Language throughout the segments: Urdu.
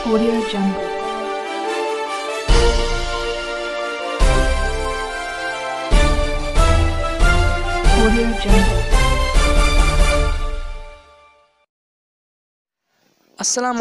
Audio Jungle. Audio Jungle. السلام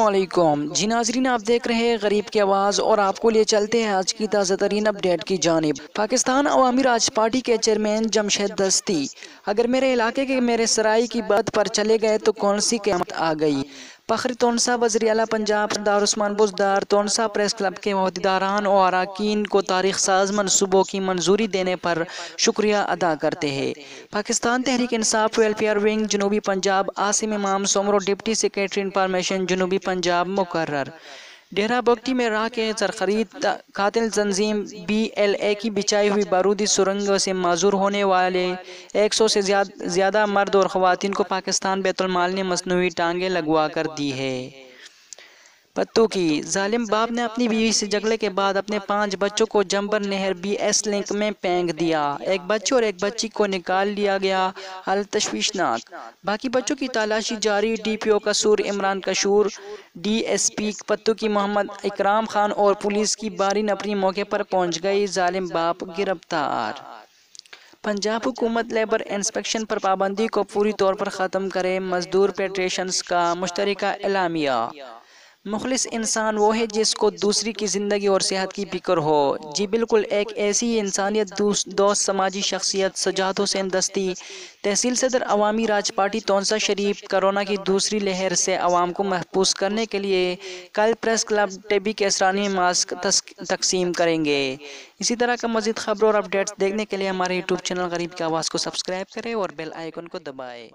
جی ناظرین، آپ دیکھ رہے ہیں غریب کی آواز اور آپ کو لے چلتے ہیں آج کی تازہ ترین اپڈیٹ کی جانب۔ پاکستان عوامی راج پارٹی کے چیئرمین جمشید دستی: اگر میرے علاقے کے میرے سرائی کی بات پر چلے گئے تو کون سی قیامت آ گئی۔ فخر تونسا وزیر اعلیٰ پنجاب سردار عثمان بزدار تونسا پریس کلب کے عہدیداران و اراکین کو تاریخ ساز منصوبوں کی منظوری دینے پر شکریہ ادا کرتے ہیں۔ پاکستان تحریک انصاف ویلفیئر ونگ جنوبی پنجاب عاصم امام سومرو ڈپٹی سیکریٹری انفارمیشن جنوبی پنجاب مقرر۔ ڈیرہ بگٹی میں راہ کے زرخرید قاتل تنظیم BLA کی بچھائی ہوئی بارودی سرنگوں سے معذور ہونے والے 100 سے زیادہ مرد اور خواتین کو پاکستان بیت المال نے مصنوعی ٹانگیں لگوا کر دی ہے۔ پتو کی ظالم باپ نے اپنی بیوی سے جھگڑے کے بعد اپنے 5 بچوں کو جمبر نہر BS لنک میں پھینک دیا۔ ایک بچے اور ایک بچی کو نکال لیا گیا، حالت تشویشناک۔ باقی بچوں کی تلاشی جاری۔ DPO قصور عمران قشور، DSP پتو کی محمد اکرام خان اور پولیس کی بھاری نفری موقع پر پہنچ گئی۔ ظالم باپ گرفتار۔ پنجاب حکومت لیبر انسپیکشن پر پابندی کو پوری طور پر ختم کرے، مزدور فیڈریشنز کا مشترکہ اعلامیہ۔ مخلص انسان وہ ہے جس کو دوسری کی زندگی اور صحت کی فکر ہو۔ جی بالکل، ایک ایسی انسانیت دوست سماجی شخصیت سجاد حسین دستی، تحصیل صدر عوامی راج پارٹی تونسا شریف، کورونا کی دوسری لہر سے عوام کو محفوظ کرنے کے لیے کل پریس کلب ٹیبی کیسرانی میں ماسک تقسیم کریں گے۔ اسی طرح کا مزید خبروں اور اپڈیٹس دیکھنے کے لیے ہمارے YouTube چینل غریب کی آواز کو سبسکرائب کریں اور بیل آئیکن کو دبائیں۔